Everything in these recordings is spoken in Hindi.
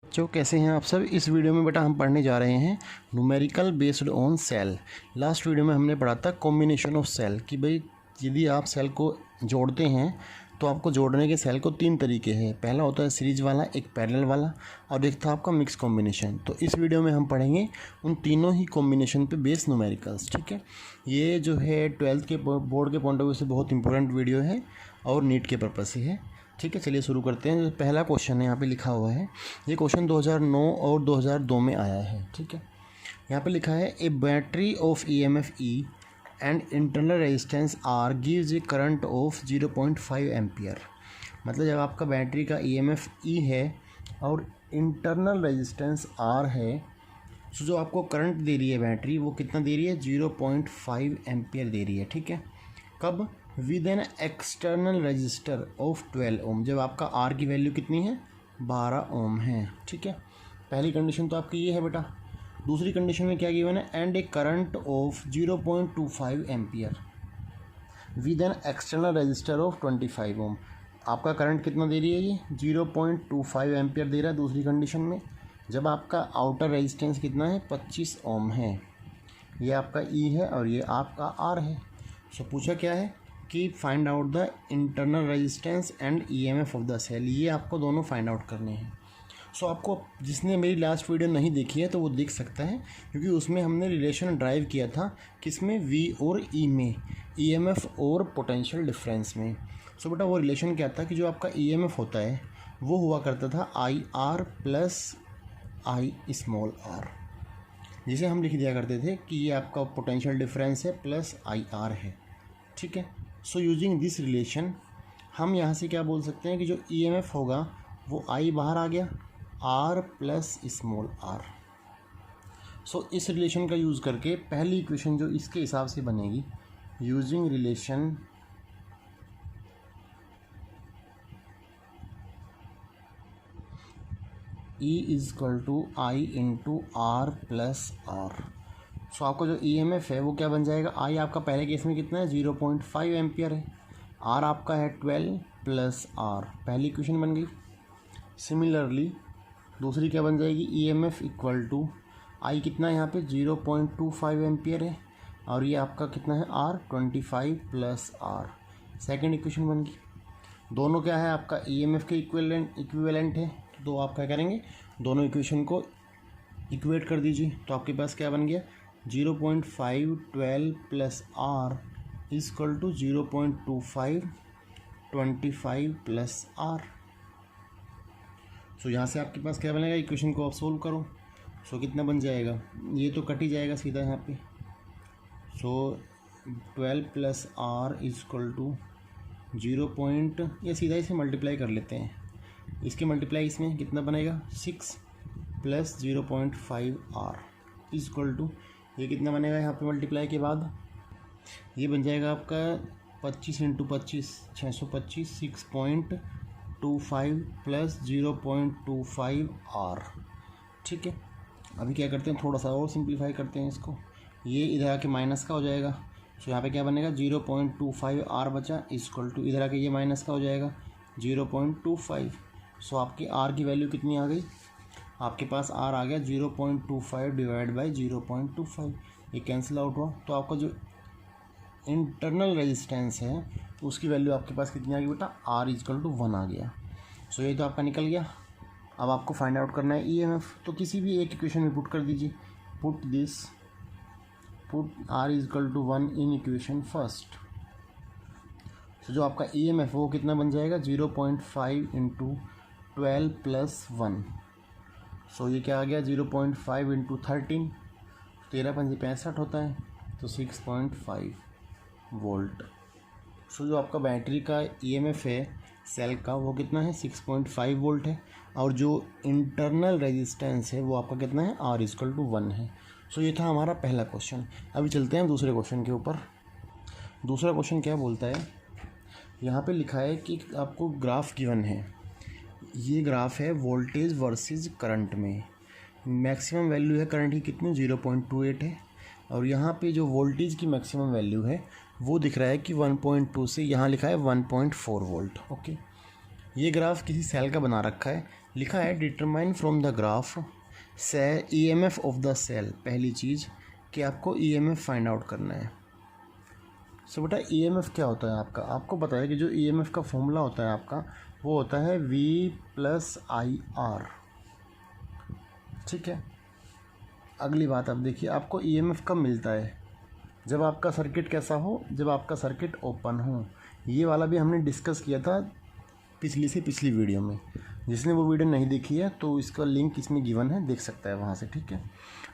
बच्चों कैसे हैं आप सब। इस वीडियो में बेटा हम पढ़ने जा रहे हैं numerical based on sale. Last video में हमने पढ़ा था कॉम्बिनेशन ऑफ सेल कि भाई यदि आप सेल को जोड़ते हैं तो आपको जोड़ने के सेल को तीन तरीके हैं। पहला होता है सीरीज वाला, एक पैरेलल वाला और एक था आपका मिक्स कॉम्बिनेशन। तो इस वीडियो में हम पढ़ेंगे उन तीनों ही कॉम्बिनेशन पे बेस्ड न्यूमेरिकल्स। ठीक है, ये जो है 12th के बोर्ड के पॉइंट ऑफ व्यू से बहुत इंपॉर्टेंट वीडियो है और नीट के पर्पज़ से है। ठीक है, चलिए शुरू करते हैं। जो पहला क्वेश्चन है यहाँ पे लिखा हुआ है, ये क्वेश्चन 2009 और 2002 में आया है। ठीक है, यहाँ पे लिखा है a battery of EMF E and internal resistance R gives a current of 0.5 ampere. मतलब जब आपका बैटरी का EMF E है और इंटरनल रेजिस्टेंस R है, तो जो आपको करंट दे रही है बैटरी वो कितना दे रही है, 0.5 एम्पियर दे रही है। ठीक है, कब, with an external register of 12 ओम। जब आपका आर की वैल्यू कितनी है, 12 ओम है। ठीक है, पहली कंडीशन तो आपकी ये है बेटा। दूसरी कंडीशन में क्या गिवन है, and A current of 0.25 ampere with an external register of 25 ओम। आपका करंट कितना दे रही है, ये 0.25 एम्पियर दे रहा है दूसरी कंडीशन में, जब आपका आउटर रेजिस्टेंस कितना है, 25 ओम है। ये आपका ई है और ये आपका आर है। सो पूछा क्या है कि find out the internal resistance and EMF of the cell. ये आपको दोनों फाइंड आउट करने हैं। सो आपको जिसने मेरी लास्ट वीडियो नहीं देखी है तो वो देख सकता है, क्योंकि उसमें हमने रिलेशन ड्राइव किया था किसमें, V और E में, EMF और पोटेंशियल डिफरेंस में। सो बेटा वो रिलेशन क्या था कि जो आपका EMF होता है वो हुआ करता था IR plus I small r, जिसे हम लिख दिया करते थे कि ये आपका पोटेंशियल डिफरेंस है प्लस IR है। ठीक है, सो यूजिंग दिस रिलेशन हम यहाँ से क्या बोल सकते हैं कि जो EMF होगा वो I बाहर आ गया, R प्लस स्मॉल r। सो इस रिलेशन का यूज़ करके पहली इक्वेशन जो इसके हिसाब से बनेगी, using relation E is equal to I into R plus R। So आपका जो EMF है वो क्या बन जाएगा, I आपका पहले केस में कितना है, 0.5 एम्पियर है, R आपका है 12 प्लस R, पहली इक्वेशन बन गई। सिमिलरली दूसरी क्या बन जाएगी, EMF इक्वल टू I कितना है यहाँ पे, 0.25 एम्पियर है और ये आपका कितना है, R 25 plus R, second equation बन गई। दोनों क्या है, आपका EMF के इक्विवेलेंट है, तो आप क्या करेंगे, दोनों इक्वेशन को इक्वेट कर दीजिए। तो आपके पास क्या बन गया, 0.5 12 plus R is equal to 0.25 25 plus R। So यहाँ से आपके पास क्या बनेगा, इक्वेशन को आप सोल्व करो। सो कितना बन जाएगा, ये तो कट ही जाएगा सीधा यहाँ पे। So 12 plus R is equal to 0. ये सीधा इसे मल्टीप्लाई कर लेते हैं, इसके मल्टीप्लाई इसमें कितना बनेगा, 6 plus 0.5 R is equal to, ये कितना बनेगा यहाँ पे मल्टीप्लाई के बाद, ये बन जाएगा आपका 25 इंटू 25 625, 6.25 प्लस 0.25 R। ठीक है, अभी क्या करते हैं, थोड़ा सा और सिंप्लीफाई करते हैं इसको, ये इधर आके माइनस का हो जाएगा। सो यहाँ पे क्या बनेगा, 0.25 R बचा इज इक्वल टू, इधर आके ये माइनस का हो जाएगा 0.25। सो आपकी R की वैल्यू कितनी आ गई, आपके पास R आ गया 0.25 डिवाइड बाई 0.25, ये कैंसिल आउट हुआ। तो आपका जो इंटरनल रेजिस्टेंस है उसकी वैल्यू आपके पास कितनी आ गई बेटा, R इज इक्वल टू 1 आ गया। सो ये तो आपका निकल गया। अब आपको फाइंड आउट करना है EMF, तो किसी भी एक इक्वेशन में पुट कर दीजिए, put R is equal to 1 in equation first. तो जो आपका EMF वो कितना बन जाएगा, 0.5 इंटू 12 प्लस 1। सो ये क्या आ गया, 0.5 इंटू 13, 13 पंजे 65 होता है, तो 6.5 वोल्ट। सो जो आपका बैटरी का EMF है सेल का वो कितना है, 6.5 वोल्ट है, और जो इंटरनल रेजिस्टेंस है वो आपका कितना है, R इज इक्वल टू 1 है। सो ये था हमारा पहला क्वेश्चन। अभी चलते हैं दूसरे क्वेश्चन के ऊपर। दूसरा क्वेश्चन क्या बोलता है, यहाँ पे लिखा है कि आपको ग्राफ गिवन है, ये ग्राफ है वोल्टेज वर्सेस करंट में। मैक्सिमम वैल्यू है करंट की कितनी, 0.28 है, और यहाँ पे जो वोल्टेज की मैक्सिमम वैल्यू है वो दिख रहा है कि 1.2 से यहाँ लिखा है 1.4 वोल्ट। ओके, ये ग्राफ किसी सेल का बना रखा है, लिखा है डिटरमाइन फ्रॉम द ग्राफ से ईएमएफ ऑफ द सेल। पहली चीज़ कि आपको ईएमएफ फाइंड आउट करना है। सो बेटा ईएमएफ क्या होता है आपका, आपको पता है कि जो ईएमएफ का फॉर्मूला होता है आपका वो होता है V+IR। ठीक है, अगली बात अब देखिए, आपको ईएमएफ कब मिलता है, जब आपका सर्किट कैसा हो, जब आपका सर्किट ओपन हो। ये वाला भी हमने डिस्कस किया था पिछली से पिछली वीडियो में। जिसने वो वीडियो नहीं देखी है तो इसका लिंक इसमें गिवन है, देख सकता है वहाँ से। ठीक है,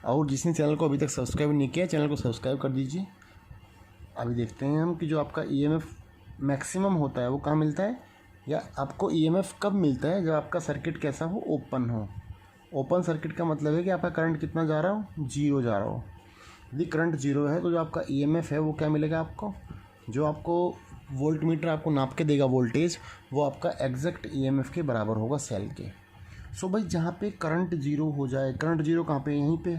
और जिसने चैनल को अभी तक सब्सक्राइब नहीं किया चैनल को सब्सक्राइब कर दीजिए। अभी देखते हैं हम कि जो आपका ईएमएफ मैक्सिमम होता है वो कहाँ मिलता है, या आपको ईएमएफ कब मिलता है, जब आपका सर्किट कैसा हो, ओपन हो। ओपन सर्किट का मतलब है कि आपका करंट कितना जा रहा हो, 0 जा रहा हो। यदि करंट 0 है तो जो आपका ईएमएफ है वो क्या मिलेगा आपको, जो आपको वोल्ट मीटर आपको नाप के देगा वोल्टेज, वो आपका एग्जैक्ट ईएमएफ के बराबर होगा सेल के। सो भाई जहाँ पे करंट 0 हो जाए, करंट 0 कहाँ पे, यहीं पे,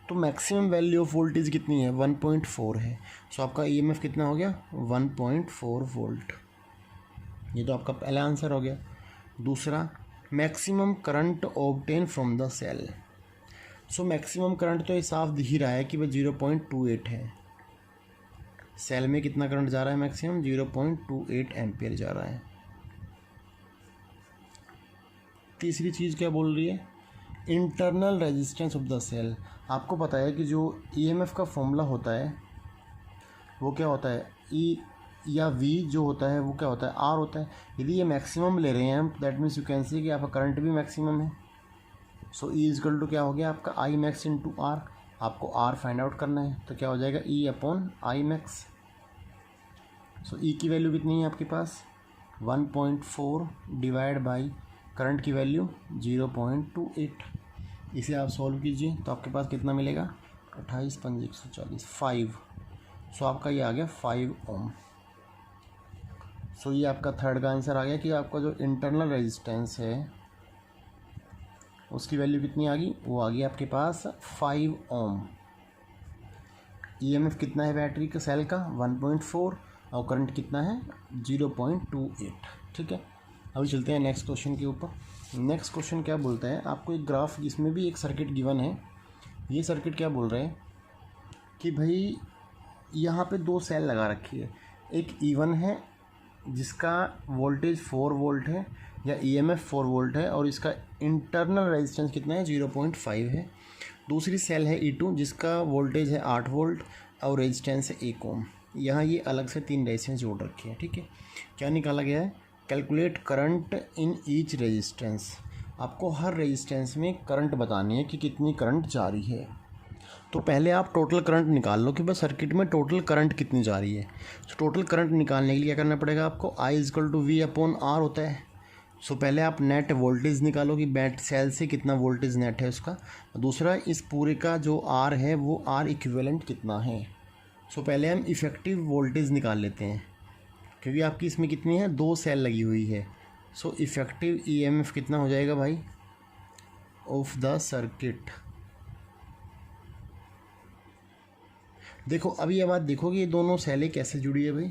तो मैक्सिमम वैल्यू ऑफ वोल्टेज कितनी है, 1.4 है। सो आपका ईएमएफ कितना हो गया, 1.4 वोल्ट। ये तो आपका पहला आंसर हो गया। दूसरा, maximum current obtain from the cell. So maximum current तो ये साफ दिख ही रहा है कि वह 0.28 है। सेल में कितना करंट जा रहा है, मैक्सिमम 0.28 एम्पियर जा रहा है। तीसरी चीज़ क्या बोल रही है, internal resistance of the cell. आपको पता है कि जो ईएमएफ का फॉर्मूला होता है वो क्या होता है, ई या वी जो होता है वो क्या होता है, आर होता है। यदि ये मैक्सिमम ले रहे हैं हम, that means you can see कि आपका करंट भी मैक्सिमम है। सो ई इजकल टू क्या हो गया आपका, आई मैक्स इंटू आर। आपको आर फाइंड आउट करना है तो क्या हो जाएगा, ई अपॉन आई मैक्स। सो ई की वैल्यू कितनी है आपके पास, 1.4 डिवाइड बाई करंट की वैल्यू 0.28। इसे आप सॉल्व कीजिए तो आपके पास कितना मिलेगा, 28 5 140 5। सो आपका ये आ गया 5 ओम। सो ये आपका थर्ड का आंसर आ गया कि आपका जो इंटरनल रेजिस्टेंस है उसकी वैल्यू कितनी आ गई, वो आ गई आपके पास 5 ओम। ईएमएफ कितना है बैटरी के सेल का, 1.4, और करंट कितना है, 0.28। ठीक है, अभी चलते हैं नेक्स्ट क्वेश्चन के ऊपर। नेक्स्ट क्वेश्चन क्या बोलता है, आपको एक ग्राफ जिसमें भी एक सर्किट गिवन है। ये सर्किट क्या बोल रहे हैं कि भाई यहाँ पे 2 सेल लगा रखी है। एक E1 है जिसका वोल्टेज 4 वोल्ट है या ईएमएफ 4 वोल्ट है, और इसका इंटरनल रेजिस्टेंस कितना है, 0.5 है। दूसरी सेल है E2 जिसका वोल्टेज है 8 वोल्ट और रेजिस्टेंस है 1 ओम। यहाँ ये अलग से 3 रेजिस्टेंस जोड़ रखे हैं। ठीक है, क्या निकाला गया है, calculate current in each resistance. आपको हर रेजिस्टेंस में करंट बतानी है कि कितनी करंट जा रही है। तो पहले आप टोटल करंट निकाल लो कि बस सर्किट में टोटल करंट कितनी जा रही है। तो टोटल करंट निकालने के लिए क्या करना पड़ेगा आपको, I is equal to V upon R होता है। सो पहले आप नेट वोल्टेज निकालो कि बैट सेल से कितना वोल्टेज नेट है उसका। दूसरा, इस पूरे का जो आर है वो आर इक्विवेलेंट कितना है। सो पहले हम इफ़ेक्टिव वोल्टेज निकाल लेते हैं क्योंकि आपकी इसमें कितनी है, 2 सेल लगी हुई है। सो इफ़ेक्टिव ईएमएफ कितना हो जाएगा भाई ऑफ द सर्किट। देखो अभी ये बात देखो कि ये दोनों सेलें कैसे जुड़ी है भाई।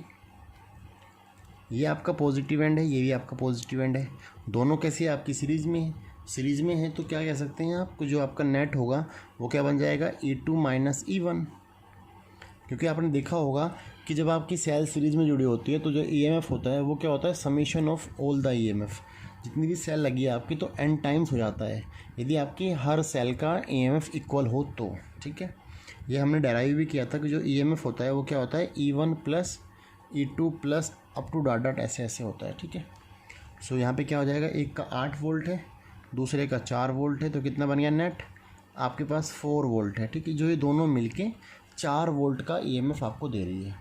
ये आपका पॉजिटिव एंड है, ये भी आपका पॉजिटिव एंड है। दोनों कैसे आपकी सीरीज़ में है, सीरीज़ में है तो क्या कह सकते हैं आपको, जो आपका नेट होगा वो क्या बन जाएगा, E2 माइनस E1। क्योंकि आपने देखा होगा कि जब आपकी सेल सीरीज़ में जुड़ी होती है तो जो ईएमएफ होता है वो क्या होता है, summation of all the EMF. जितनी भी सेल लगी है आपकी तो n टाइम्स हो जाता है यदि आपकी हर सेल का ईएमएफ इक्वल हो तो। ठीक है, ये हमने डेराइव भी किया था कि जो ईएमएफ होता है वो क्या होता है, E1 plus E2 plus up to dot dot ऐसे ऐसे होता है। ठीक है, सो यहाँ पे क्या हो जाएगा, एक का 8 वोल्ट है, दूसरे का 4 वोल्ट है, तो कितना बन गया नेट आपके पास 4 वोल्ट है। ठीक है, जो ये दोनों मिलके 4 वोल्ट का ईएमएफ आपको दे रही है।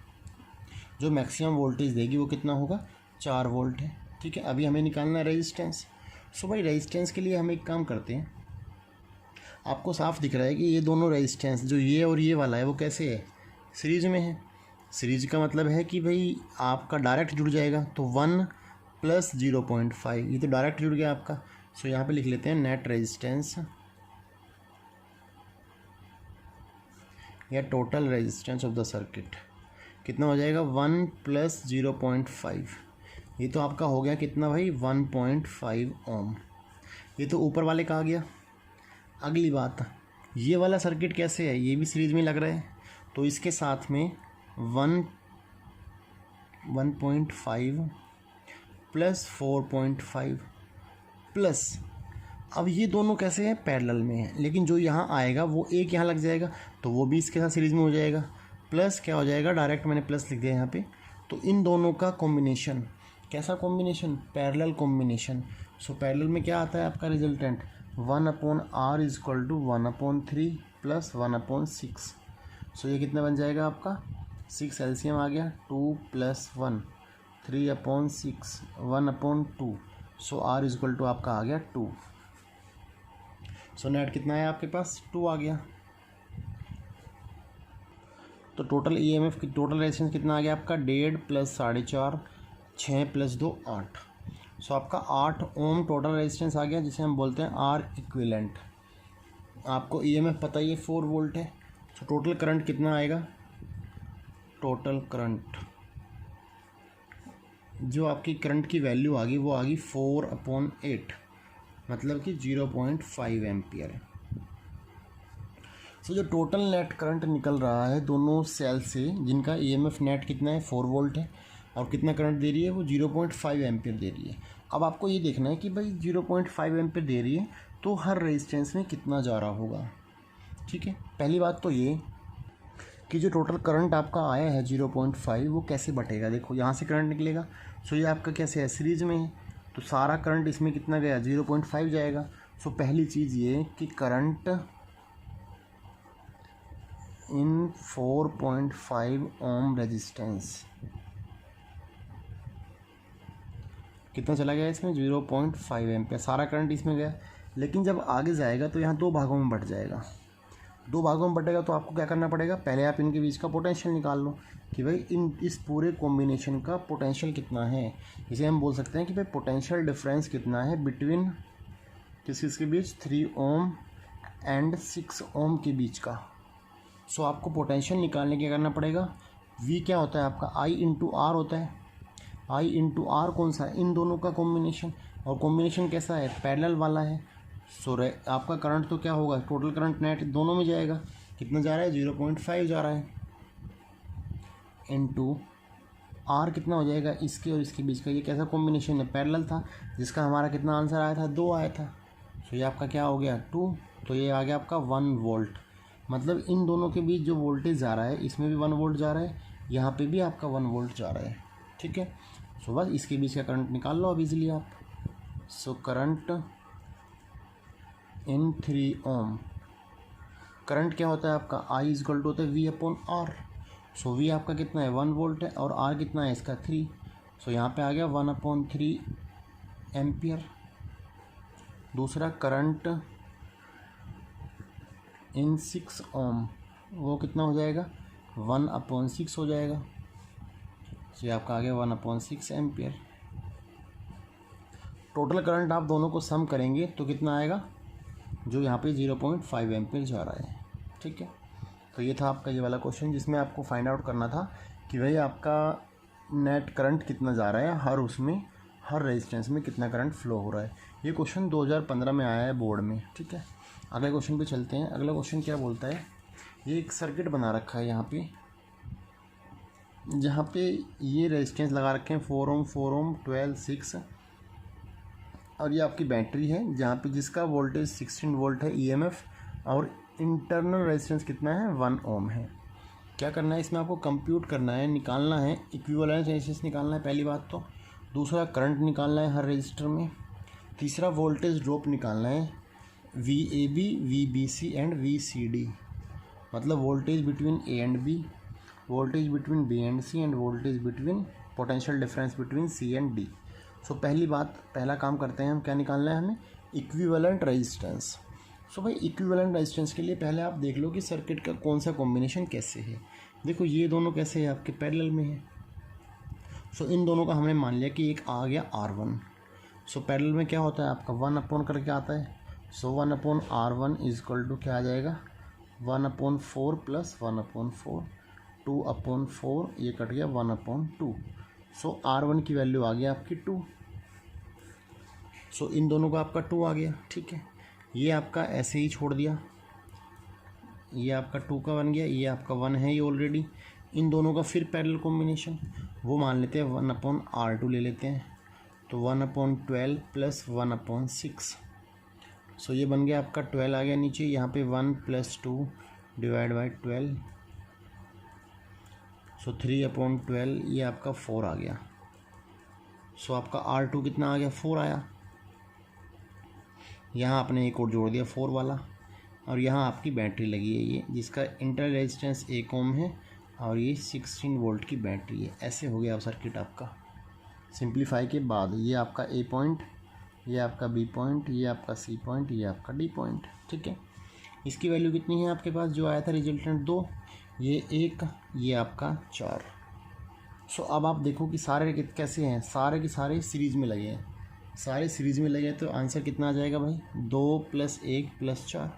जो मैक्सिमम वोल्टेज देगी वो कितना होगा, 4 वोल्ट है। ठीक है, अभी हमें निकालना है रेजिस्टेंस। सो भाई रेजिस्टेंस के लिए हम एक काम करते हैं, आपको साफ दिख रहा है कि ये दोनों रेजिस्टेंस जो ये और ये वाला है वो कैसे है, सीरीज़ में है। सीरीज का मतलब है कि भाई आपका डायरेक्ट जुड़ जाएगा, तो 1 प्लस 0.5 ये तो डायरेक्ट जुड़ गया आपका। सो यहाँ पे लिख लेते हैं नेट रेजिस्टेंस या total resistance of the circuit कितना हो जाएगा, 1 प्लस 0.5। ये तो आपका हो गया कितना भाई, 1.5 ओम। ये तो ऊपर वाले का आ गया। अगली बात, ये वाला सर्किट कैसे है, ये भी सीरीज में लग रहा है, तो इसके साथ में 1.5 प्लस 4.5 प्लस, अब ये दोनों कैसे हैं, पैरेलल में हैं, लेकिन जो यहाँ आएगा वो एक यहाँ लग जाएगा तो वो भी इसके साथ सीरीज़ में हो जाएगा। प्लस क्या हो जाएगा, डायरेक्ट मैंने प्लस लिख दिया यहाँ पे, तो इन दोनों का कॉम्बिनेशन, कैसा combination, parallel combination. So parallel में क्या आता है आपका resultant, 1/r is equal to 1/3 plus 1/6। So ये कितना बन जाएगा आपका, 6 एलसीएम आ गया, 2 + 1 3/6 1/2। So r is equal to आपका आ गया 2। सो नेट कितना है आपके पास, 2 आ गया। तो टोटल ईएमएफ की टोटल रेजिस्टेंस कितना आ गया आपका, 1.5 + 4.5 6 + 2 8। सो आपका 8 ओम टोटल रेजिस्टेंस आ गया, जिसे हम बोलते हैं आर इक्विवेलेंट। आपको ईएमएफ पता ही है 4 वोल्ट है। तो टोटल करंट कितना आएगा, टोटल करंट जो आपकी करंट की वैल्यू आ गई वो आ गई 4/8, मतलब कि 0.5 एम्पियर है। सो जो टोटल नेट करंट निकल रहा है दोनों सेल से, जिनका ईएमएफ नेट कितना है 4 वोल्ट है, और कितना करंट दे रही है वो 0.5 एम्पियर दे रही है। अब आपको ये देखना है कि भाई 0.5 एम्पियर दे रही है तो हर रेजिस्टेंस में कितना जा रहा होगा। ठीक है, पहली बात तो ये कि जो टोटल करंट आपका आया है 0.5 वो कैसे बटेगा। देखो यहाँ से करंट निकलेगा, सो ये आपका कैसे है, सीरीज़ में है, तो सारा करंट इसमें कितना गया, 0.5 जाएगा। सो पहली चीज़ ये कि करंट इन 4.5 ओम रेजिस्टेंस कितना चला गया इसमें, 0.5 एम्पियर, सारा करंट इसमें गया। लेकिन जब आगे जाएगा तो यहाँ 2 भागों में बट जाएगा। 2 भागों में बटेगा तो आपको क्या करना पड़ेगा, पहले आप इनके बीच का पोटेंशियल निकाल लो कि भाई इस पूरे कॉम्बिनेशन का पोटेंशियल कितना है। इसे हम बोल सकते हैं कि भाई पोटेंशियल डिफरेंस कितना है बिटवीन किसके बीच, 3 ओम एंड 6 ओम के बीच का। सो आपको पोटेंशियल निकालने के करना पड़ेगा, V क्या होता है आपका, I × R होता है। I × R कौन सा है, इन दोनों का कॉम्बिनेशन, और कॉम्बिनेशन कैसा है, पैरेलल वाला है। सो आपका करंट तो क्या होगा, टोटल करंट नेट दोनों में जाएगा, कितना जा रहा है, 0.5 जा रहा है, इनटू R कितना हो जाएगा, इसके और इसके बीच का। ये कैसा कॉम्बिनेशन है, पैरेलल था, जिसका हमारा कितना आंसर आया था, 2 आया था। सो ये आपका क्या हो गया, 2, तो ये आ गया आपका 1 वोल्ट। मतलब इन दोनों के बीच जो वोल्टेज जा रहा है, इसमें भी 1 वोल्ट जा रहा है, यहाँ पे भी आपका 1 वोल्ट जा रहा है। ठीक है, सो बस इसके बीच का करंट निकाल लो अब इजीली आप। So current in 3 Om, current क्या होता है आपका, I इज इक्वल टू होता है V/R। सो V आपका कितना है, 1 वोल्ट है, और R कितना है इसका, 3। सो यहाँ पे आ गया 1/3 एम्पियर। दूसरा करंट इन 6 ओम, वो कितना हो जाएगा, 1/6 हो जाएगा। सो ये आपका आ गया 1/6 एम्पियर। टोटल करंट आप दोनों को सम करेंगे तो कितना आएगा, जो यहाँ पे 0.5 एम्पियर जा रहा है। ठीक है, तो ये था आपका ये वाला क्वेश्चन, जिसमें आपको फाइंड आउट करना था कि भाई आपका नेट करंट कितना जा रहा है, हर उसमें हर रेजिस्टेंस में कितना करंट फ्लो हो रहा है। ये क्वेश्चन 2015 में आया है बोर्ड में। ठीक है, अगले क्वेश्चन पे चलते हैं। अगला क्वेश्चन क्या बोलता है, ये एक सर्किट बना रखा है यहाँ पे, जहाँ पे ये रेजिस्टेंस लगा रखे हैं 4 ओम 4 ओम 12 6, और ये आपकी बैटरी है जहाँ पे जिसका वोल्टेज 16 वोल्ट है ईएमएफ, और इंटरनल रेजिस्टेंस कितना है, 1 ओम है। क्या करना है इसमें, आपको कंप्यूट करना है, निकालना है इक्विवेलेंट रेजिस्टेंस निकालना है पहली बात तो। दूसरा करंट निकालना है हर रजिस्टर में। तीसरा वोल्टेज ड्रॉप निकालना है, VAB VBC एंड VCD, मतलब voltage between A and B, voltage between B and C, end voltage between potential difference between C and D। सो पहला काम करते हैं हम, क्या निकालना है हमें, इक्विवेलेंट रेजिस्टेंस। सो भाई इक्विवेलेंट रेजिस्टेंस के लिए पहले आप देख लो कि सर्किट का कौन सा कॉम्बिनेशन कैसे है। देखो ये दोनों कैसे है, आपके पैरेलल में है। सो इन दोनों का हमने मान लिया कि एक आ गया R1। सो पैरेलल में क्या होता है आपका 1 करके आता है। सो 1/R1 इज इक्वल टू क्या आ जाएगा, 1/4 + 1/4, 2/4, ये कट गया 1/2। सो R1 की वैल्यू आ गई आपकी 2। सो इन दोनों का आपका 2 आ गया, ठीक है। ये आपका ऐसे ही छोड़ दिया, ये आपका 2 का बन गया, ये आपका 1 है ये ऑलरेडी। इन दोनों का फिर पैरेलल कॉम्बिनेशन वो मान लेते हैं 1/R2 ले लेते हैं, तो 1/12 प्लस 1/6। सो ये बन गया आपका 12 आ गया नीचे, यहाँ पे 1 + 2 डिवाइड बाई 12, सो 3/12 ये आपका 4 आ गया। सो आपका R2 कितना आ गया, 4 आया। यहाँ आपने एक और जोड़ दिया 4 वाला, और यहाँ आपकी बैटरी लगी है ये, जिसका इंटर रेजिस्टेंस 1 ओम है और ये 16 वोल्ट की बैटरी है। ऐसे हो गया अब सर्किट आपका सिंप्लीफाई के बाद। ये आपका A पॉइंट, ये आपका B पॉइंट, ये आपका C पॉइंट, ये आपका D पॉइंट, ठीक है। इसकी वैल्यू कितनी है आपके पास जो आया था रिजल्टेंट 2, ये 1, ये आपका 4। सो अब आप देखो कि सारे कैसे हैं, सारे के सारे सीरीज़ में लगे हैं, सारे सीरीज़ में लगे हैं, तो आंसर कितना आ जाएगा भाई, 2 + 1 + 4।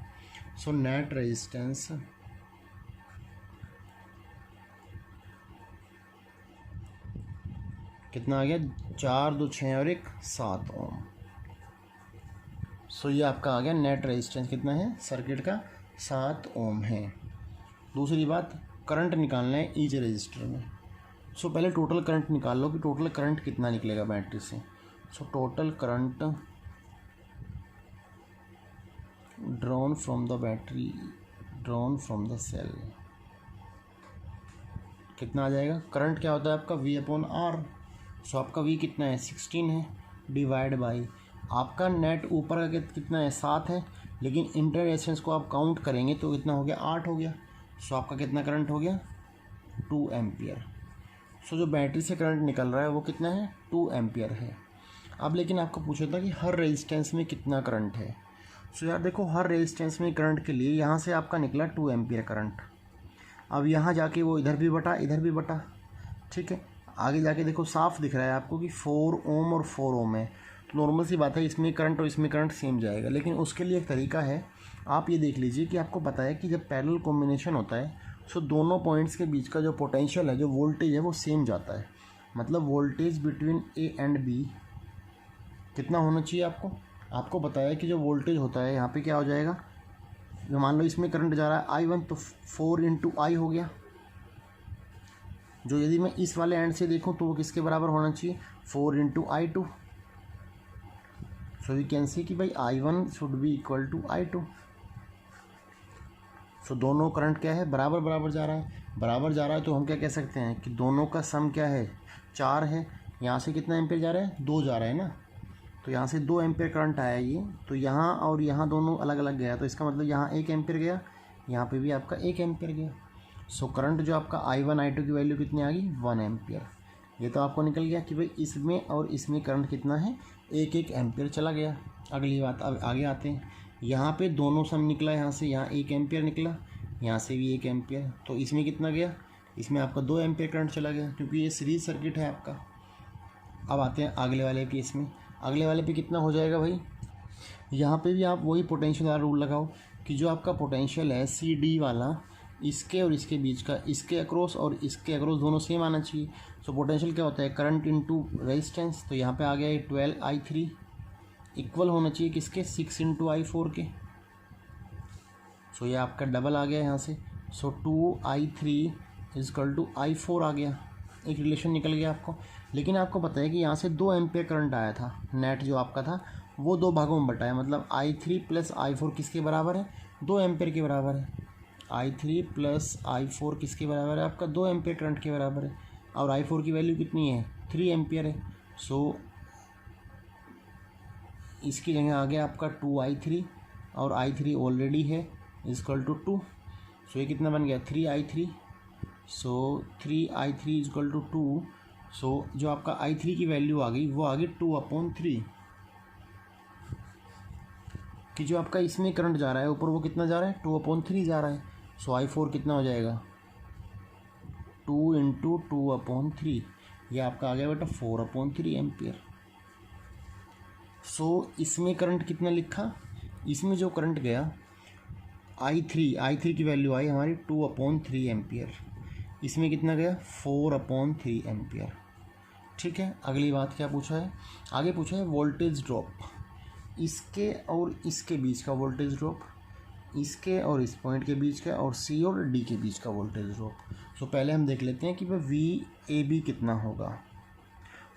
सो नेट रेजिस्टेंस कितना आ गया, 4, 2, 6 और 1 7 ओम। सो ये आपका आ गया नेट रेजिस्टेंस कितना है सर्किट का, 7 ओम है। दूसरी बात, करंट निकालना है ईच रजिस्टर में। सो पहले टोटल करंट निकाल लो कि टोटल करंट कितना निकलेगा बैटरी से। So total current drawn from the battery, drawn from the cell, कितना आ जाएगा। करंट क्या होता है आपका, V/R। सो आपका V कितना है, 16 है, डिवाइड बाई आपका नेट ऊपर का कितना है, 7 है, लेकिन इंटर रेजिस्टेंस को आप काउंट करेंगे तो कितना हो गया, 8 हो गया। सो आपका कितना करंट हो गया, 2 एम्पियर। सो जो बैटरी से करंट निकल रहा है वो कितना है, 2 एम्पियर है। अब लेकिन आपको पूछा था कि हर रेजिस्टेंस में कितना करंट है। सो यार देखो, हर रेजिस्टेंस में करंट के लिए यहाँ से आपका निकला 2 एम्पियर करंट। अब यहाँ जाके वो इधर भी बटा, इधर भी बटा, ठीक है। आगे जाके देखो साफ दिख रहा है आपको कि 4 ओम और 4 ओम है, तो नॉर्मल सी बात है इसमें करंट और इसमें करंट सेम जाएगा। लेकिन उसके लिए एक तरीका है, आप ये देख लीजिए कि आपको पता है कि जब पैरेलल कॉम्बिनेशन होता है सो दोनों पॉइंट्स के बीच का जो पोटेंशियल है, जो वोल्टेज है, वो सेम जाता है। मतलब voltage between A and B कितना होना चाहिए आपको, आपको बताया कि जो वोल्टेज होता है यहाँ पे क्या हो जाएगा, जो मान लो इसमें करंट जा रहा है I1, तो 4 × I हो गया। जो यदि मैं इस वाले एंड से देखूं तो वो किसके बराबर होना चाहिए, 4 × I2। So we can see कि भाई I1 should be equal to I2। So दोनों करंट क्या है, बराबर बराबर जा रहा है, बराबर जा रहा है, तो हम क्या कह सकते हैं कि दोनों का सम क्या है, 4 है। यहाँ से कितना एम्पियर जा रहा है, 2 जा रहा है ना, तो यहाँ से 2 एम्पियर करंट आया ये, तो यहाँ और यहाँ दोनों अलग अलग गया, तो इसका मतलब यहाँ 1 एम्पियर गया, यहाँ पे भी आपका 1 एम्पियर गया। सो करंट जो आपका I1 I2 की वैल्यू कितनी आ गई, 1 एम्पियर। ये तो आपको निकल गया कि भाई इसमें और इसमें करंट कितना है, 1 एम्पियर चला गया। अगली बात, अब आगे आते हैं, यहाँ पे दोनों सम निकला, यहाँ से यहाँ 1 एम्पियर निकला, यहाँ से भी 1 एम्पियर, तो इसमें कितना गया, इसमें आपका 2 एम्पियर करंट चला गया, क्योंकि ये सीरीज सर्किट है आपका। अब आते हैं अगले वाले केस में, अगले वाले पे कितना हो जाएगा भाई, यहाँ पे भी आप वही पोटेंशियल वाला रूल लगाओ कि जो आपका पोटेंशियल है CD वाला, इसके और इसके बीच का, इसके अक्रॉस और इसके अक्रॉस दोनों सेम आना चाहिए। सो पोटेंशियल क्या होता है, करंट इनटू रेजिस्टेंस, तो यहाँ पे आ गया 12I3 इक्वल होना चाहिए किसके, 6 × I4 के। सो ये आपका डबल आ गया यहाँ से, सो 2I3 = I4 आ गया, एक रिलेशन निकल गया आपको। लेकिन आपको पता है कि यहाँ से 2 एम्पियर करंट आया था, नेट जो आपका था वो 2 भागों में बटा है, मतलब I3 + I4 किसके बराबर है, 2 एम्पियर के बराबर है। I3 + I4 किसके बराबर है आपका, 2 एम्पियर करंट के बराबर है, और I4 की वैल्यू कितनी है, 3 एम्पियर है। सो इसकी जगह आ गया आपका 2I3, और I3 ऑलरेडी है = 2, सो ये कितना बन गया, 3I3। सो 3I3 = 2। सो जो आपका I3 की वैल्यू आ गई वो आ गई 2/3, कि जो आपका इसमें करंट जा रहा है ऊपर वो कितना जा रहा है, 2/3 जा रहा है। सो I4 कितना हो जाएगा, 2 × 2/3, ये आपका आ गया बेटा 4/3 एम्पियर। सो इसमें करंट कितना लिखा, इसमें जो करंट गया I3 की वैल्यू आई हमारी 2/3 एम्पियर, इसमें कितना गया, 4/3 एम्पियर। ठीक है, अगली बात क्या पूछा है, आगे पूछा है वोल्टेज ड्रॉप। इसके और इसके बीच का वोल्टेज ड्रॉप, इसके और इस पॉइंट के बीच का, और सी और डी के बीच का वोल्टेज ड्रॉप। सो पहले हम देख लेते हैं कि वह वी ए बी कितना होगा,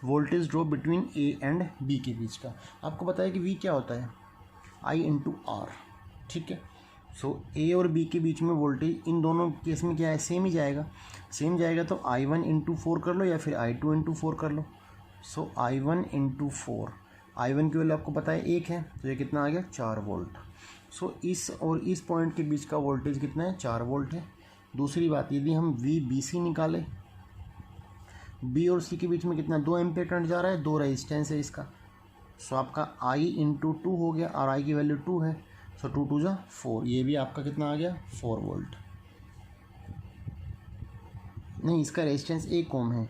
voltage drop between A and B के बीच का। आपको पता है कि वी क्या होता है, आई इंटू आर, ठीक है। सो ए और बी के बीच में वोल्टेज इन दोनों केस में क्या है, सेम ही जाएगा। सेम जाएगा तो आई वन इंटू फोर कर लो या फिर आई टू इंटू फोर कर लो। So I one into four, I one की वैल्यू आपको पता है 1 है, तो ये कितना आ गया 4 वोल्ट। सो इस और इस पॉइंट के बीच का वोल्टेज कितना है, 4 वोल्ट है। दूसरी बात, यदि हम वी बी सी निकालें, बी और सी के बीच में कितना 2 एम्पीयर करंट जा रहा है, 2 रेजिस्टेंस है इसका। सो आपका आई इंटू टू हो गया, और आई की वैल्यू 2 है, सो 2 2 जा 4, ये भी आपका कितना आ गया 4 वोल्ट। नहीं, इसका रेजिस्टेंस 1 ओम है,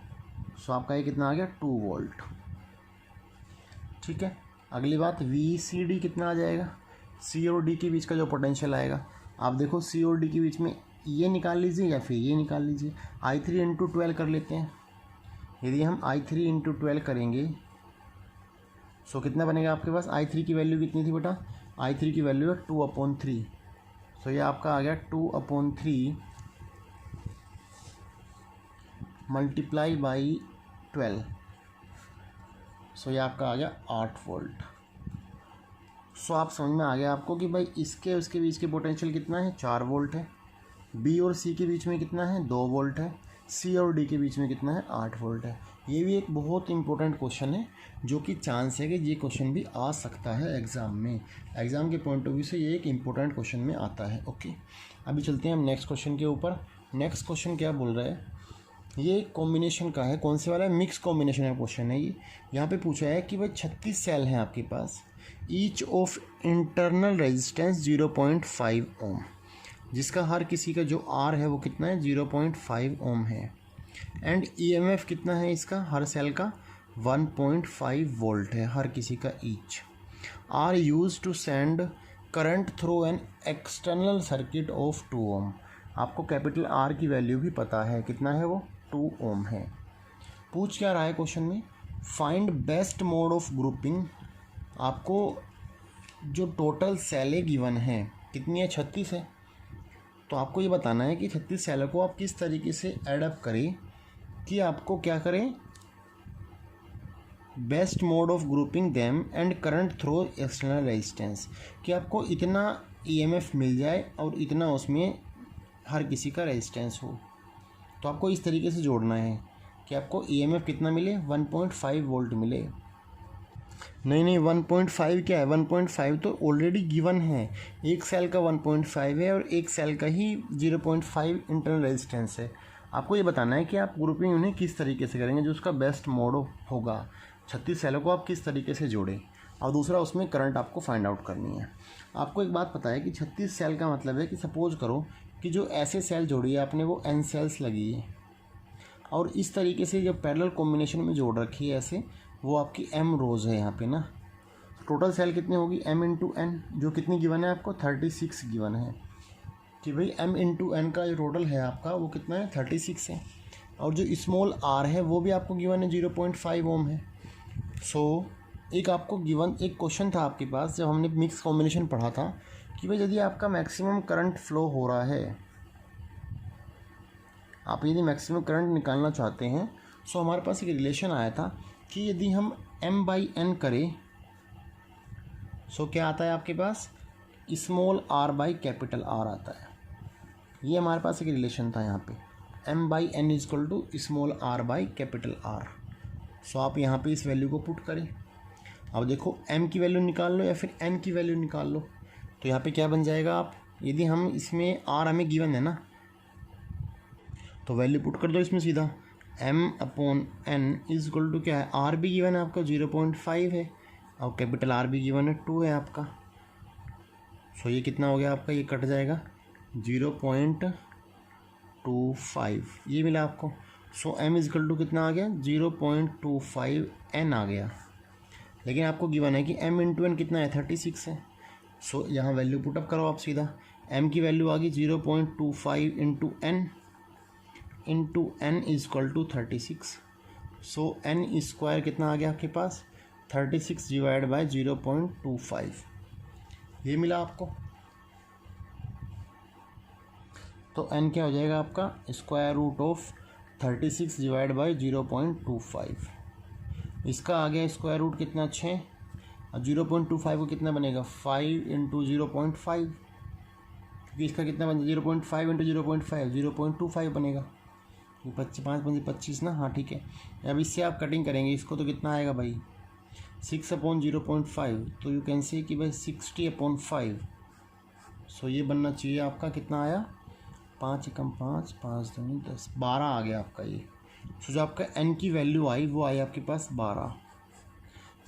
सो आपका ये कितना आ गया 2 वोल्ट, ठीक है। अगली बात, वी सी डी कितना आ जाएगा, सी और डी के बीच का जो पोटेंशियल आएगा, आप देखो सी और डी के बीच में ये निकाल लीजिए या फिर ये निकाल लीजिए। आई थ्री इंटू 12 कर लेते हैं। यदि हम आई थ्री इंटू 12 करेंगे, सो कितना बनेगा आपके पास, आई थ्री की वैल्यू कितनी थी बेटा, आई थ्री की वैल्यू है 2/3। सो ये आपका आ गया 2/3 मल्टीप्लाई बाई 12, सो ये आपका आ गया 8 वोल्ट। सो आप समझ में आ गया आपको कि भाई इसके उसके बीच के पोटेंशियल कितना है, 4 वोल्ट है। बी और सी के बीच में कितना है, 2 वोल्ट है। सी और डी के बीच में कितना है, 8 वोल्ट है। ये भी एक बहुत इंपॉर्टेंट क्वेश्चन है, जो कि चांस है कि ये क्वेश्चन भी आ सकता है एग्ज़ाम में। एग्ज़ाम के पॉइंट ऑफ व्यू से ये एक इंपॉर्टेंट क्वेश्चन में आता है। ओके, अभी चलते हैं हम नेक्स्ट क्वेश्चन के ऊपर। नेक्स्ट क्वेश्चन क्या बोल रहा है, ये कॉम्बिनेशन का है, कौन से वाला है, मिक्स कॉम्बिनेशन का क्वेश्चन है ये। यहाँ पे पूछा है कि भाई 36 सेल हैं आपके पास, ईच ऑफ इंटरनल रेजिस्टेंस 0.5 ओम, जिसका हर किसी का जो आर है वो कितना है, 0.5 ओम है। एंड ईएमएफ कितना है इसका, हर सेल का 1.5 वोल्ट है, हर किसी का each. R used to send current through an external circuit of 2 ohm. आपको कैपिटल आर की वैल्यू भी पता है, कितना है वो 2 ओम है। पूछ क्या रहा है क्वेश्चन में, find best mode of grouping. आपको जो टोटल सेलें गिवन है कितनी है, 36 है। तो आपको ये बताना है कि 36 सेलों को आप किस तरीके से एडअप करें कि आपको क्या करें, best mode of grouping them and current through external resistance, कि आपको इतना ईएमएफ मिल जाए और इतना उसमें हर किसी का रेजिस्टेंस हो। तो आपको इस तरीके से जोड़ना है कि आपको ईएमएफ कितना मिले, 1.5 वोल्ट मिले। नहीं 1.5 क्या है, 1.5 तो ऑलरेडी गिवन है, एक सेल का 1.5 है और एक सेल का ही 0.5 इंटरनल रेजिस्टेंस है। आपको ये बताना है कि आप ग्रुपिंग उन्हें किस तरीके से करेंगे, जो उसका बेस्ट मोड होगा। 36 सेलों को आप किस तरीके से जोड़ें, और दूसरा उसमें करंट आपको फाइंड आउट करनी है। आपको एक बात पता है कि 36 सेल का मतलब है कि सपोज करो कि जो ऐसे सेल जोड़ी है आपने वो n सेल्स लगी है, और इस तरीके से जो पैरेलल कॉम्बिनेशन में जोड़ रखी है ऐसे, वो आपकी m रोज़ है यहाँ पे ना। टोटल सेल कितनी होगी, m इंटू एन, जो कितनी गिवन है आपको 36 गिवन है, कि भाई m इंटू एन का जो टोटल है आपका वो कितना है 36 है। और जो स्मॉल r है वो भी आपको गिवन है 0.5 ओम है। सो एक आपको गिवन एक क्वेश्चन था आपके पास जब हमने मिक्स कॉम्बिनेशन पढ़ा था कि भाई यदि आपका मैक्सिमम करंट फ्लो हो रहा है, आप यदि मैक्सिमम करंट निकालना चाहते हैं, सो हमारे पास एक रिलेशन आया था कि यदि हम m/n करें, सो क्या आता है आपके पास, small r by capital R आता है। ये हमारे पास एक रिलेशन था यहाँ पे, m/n equal to small r by capital R। So आप यहाँ पे इस वैल्यू को पुट करें। अब देखो m की वैल्यू निकाल लो या फिर n की वैल्यू निकाल लो, तो यहाँ पे क्या बन जाएगा, आप यदि हम इसमें r हमें गिवन है ना, तो वैल्यू पुट कर दो इसमें सीधा, m/n इजक्वल टू क्या है, r भी गिवन है आपका 0.5 है, और कैपिटल R भी गिवन है 2 है आपका। सो ये कितना हो गया आपका, ये कट जाएगा 0.25, ये मिला आपको। सो m इजक्वल टू कितना आ गया, 0.25 n आ गया। लेकिन आपको गिवन है कि m इंटू एन कितना है, 36 है। सो यहाँ वैल्यू पुटअप करो आप सीधा, m की वैल्यू आ गई 0.25 into n equal to 36। So n square कितना आ गया आपके पास, 36 डिवाइड बाई 0.25, ये मिला आपको। तो n क्या हो जाएगा आपका, square root of 36 divide by 0.25। इसका आ गया स्क्वायर रूट कितना, 6, और 0.25 को कितना बनेगा, 5 इंटू 0.5, क्योंकि इसका कितना बनेगा 0.5 इंटू 0.5 0.25 बनेगा। 5 5 25 ना, हाँ ठीक है। अब इससे आप कटिंग करेंगे इसको तो कितना आएगा भाई, 6/0.5, तो यू कैन से कि भाई 60/5। सो ये बनना चाहिए आपका, कितना आया, 5 एकम 5 5 दूनी 10, 12 आ गया आपका ये। सो जो आपका n की वैल्यू आई वो आई आपके पास 12।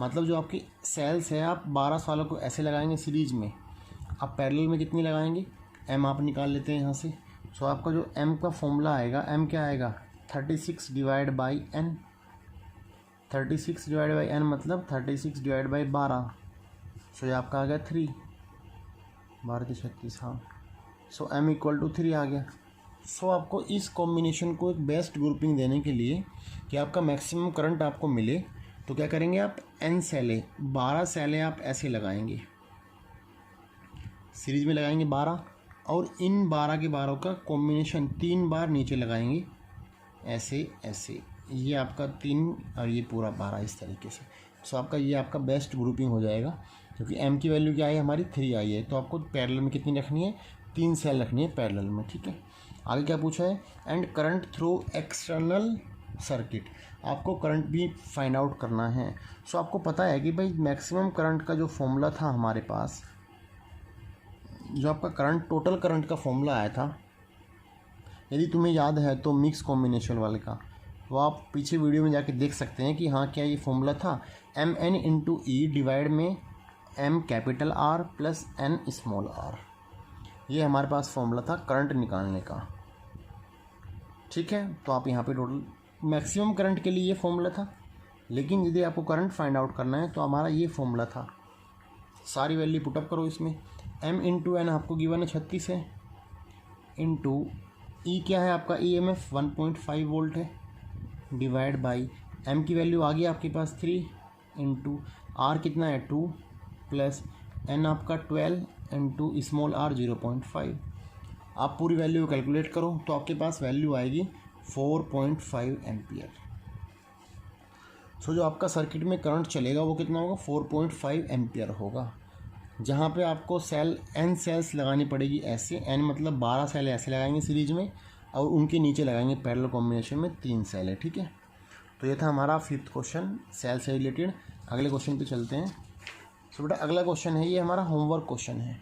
मतलब जो आपकी सेल्स है आप 12 सालों को ऐसे लगाएंगे सीरीज में, आप पैरेलल में कितनी लगाएंगे, m आप निकाल लेते हैं यहाँ से। सो आपका जो m का फॉर्मूला आएगा, m क्या आएगा, 36 divide by n। 36 divide by n मतलब 36 डिवाइड बाई 12। सो ये आपका आ गया 3, 12 36, हाँ। सो m इक्वल टू 3 आ गया। सो आपको इस कॉम्बिनेशन को एक बेस्ट ग्रुपिंग देने के लिए कि आपका मैक्सिमम करंट आपको मिले, तो क्या करेंगे आप, n सेलें 12 सेलें आप ऐसे लगाएंगे, सीरीज में लगाएंगे 12, और इन 12 के 12 का कॉम्बिनेशन 3 बार नीचे लगाएंगे, ऐसे ऐसे, ये आपका 3 और ये पूरा 12 इस तरीके से। सो आपका ये आपका बेस्ट ग्रुपिंग हो जाएगा, क्योंकि m की वैल्यू क्या आई हमारी 3 आई है, तो आपको पैरेलल में कितनी रखनी है, 3 सेल रखनी है पैरेलल में, ठीक है। आगे क्या पूछा है, and current through external circuit, आपको करंट भी फाइंड आउट करना है। सो आपको पता है कि भाई मैक्सिमम करंट का जो फॉर्मूला था हमारे पास, जो आपका करंट टोटल करंट का फॉर्मूला आया था, यदि तुम्हें याद है तो मिक्स कॉम्बिनेशन वाले का, वो आप पीछे वीडियो में जाके देख सकते हैं कि हाँ क्या ये फॉर्मूला था, mn इंटू ई डिवाइड में m capital R plus n small r। ये हमारे पास फॉर्मूला था करंट निकालने का, ठीक है। तो आप यहाँ पे टोटल मैक्सिमम करंट के लिए ये फॉर्मूला था, लेकिन यदि आपको करंट फाइंड आउट करना है तो हमारा ये फॉर्मूला था। सारी वैल्यू पुटअप करो इसमें, m इंटू एन आपको गिवन है 36 है, इंटू ई क्या है आपका EMF 1.5 वोल्ट है, डिवाइड बाई m की वैल्यू आ गई आपके पास 3, इंटू r कितना है 2, प्लस n आपका 12 इंटू स्मॉल r 0.5। आप पूरी वैल्यू कैलकुलेट करो तो आपके पास वैल्यू आएगी 4.5 एम्पियर। सो जो आपका सर्किट में करंट चलेगा वो कितना होगा, 4.5 एम्पियर होगा। जहाँ पे आपको सेल n सेल्स लगानी पड़ेगी ऐसे, n मतलब 12 सेल ऐसे लगाएंगे सीरीज में, और उनके नीचे लगाएंगे पैरेलल कॉम्बिनेशन में 3 सेल है, ठीक है। तो ये था हमारा 5th क्वेश्चन सेल से रिलेटेड। अगले क्वेश्चन पे चलते हैं। सो बेटा अगला क्वेश्चन है, ये हमारा होमवर्क क्वेश्चन है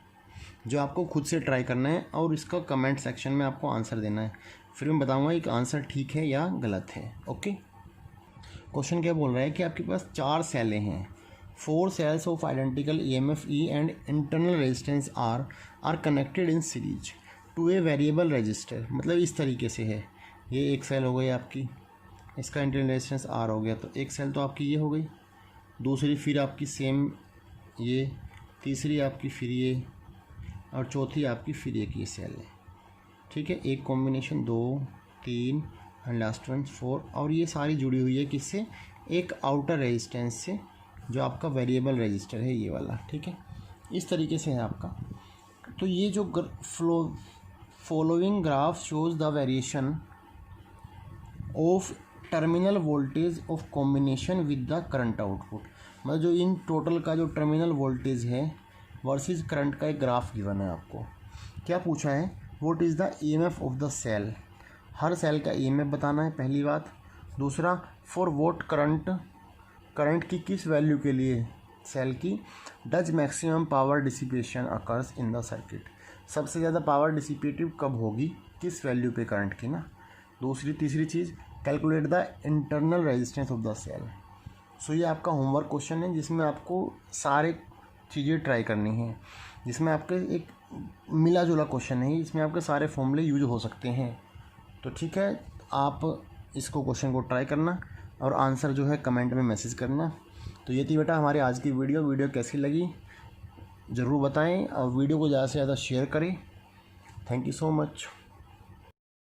जो आपको खुद से ट्राई करना है, और इसका कमेंट सेक्शन में आपको आंसर देना है, फिर मैं बताऊंगा एक आंसर ठीक है या गलत है, ओके। क्वेश्चन क्या बोल रहा है कि आपके पास 4 सेलें हैं, 4 cells of identical EMF E and internal resistance R are connected in series to a variable resistor. मतलब इस तरीके से है, ये एक सेल हो गई आपकी, इसका इंटरनल रेजिस्टेंस R हो गया, तो एक सेल तो आपकी ये हो गई, दूसरी फिर आपकी सेम ये, तीसरी आपकी फिर ये, और चौथी आपकी फिर एक ये सेल है, ठीक है। एक कॉम्बिनेशन 2 3 एंड लास्ट वन 4, और ये सारी जुड़ी हुई है किससे, एक आउटर रेजिस्टेंस से जो आपका वेरिएबल रजिस्टर है ये वाला, ठीक है। इस तरीके से है आपका। तो ये जो following graph shows the variation of terminal voltage of combination with the current output. मतलब जो इन टोटल का जो टर्मिनल वोल्टेज है वर्सेस करंट का एक ग्राफ गिवन है आपको। क्या पूछा है, what is the EMF of the cell, हर सेल का EMF बताना है पहली बात। दूसरा, फॉर व्हाट करंट की किस वैल्यू के लिए सेल की does maximum power dissipation occurs in the circuit, सबसे ज़्यादा पावर डिसिपेटिव कब होगी, किस वैल्यू पे करंट की ना। तीसरी चीज़, calculate the internal resistance of the cell. So ये आपका होमवर्क क्वेश्चन है जिसमें आपको सारे चीज़ें ट्राई करनी है, जिसमें आपके एक मिला जुला क्वेश्चन है, इसमें आपके सारे फॉर्मूले यूज हो सकते हैं। तो ठीक है, आप इसको क्वेश्चन को ट्राई करना और आंसर जो है कमेंट में मैसेज करना। तो ये थी बेटा हमारी आज की वीडियो कैसी लगी ज़रूर बताएं, और वीडियो को ज़्यादा से ज़्यादा शेयर करें। Thank you so much.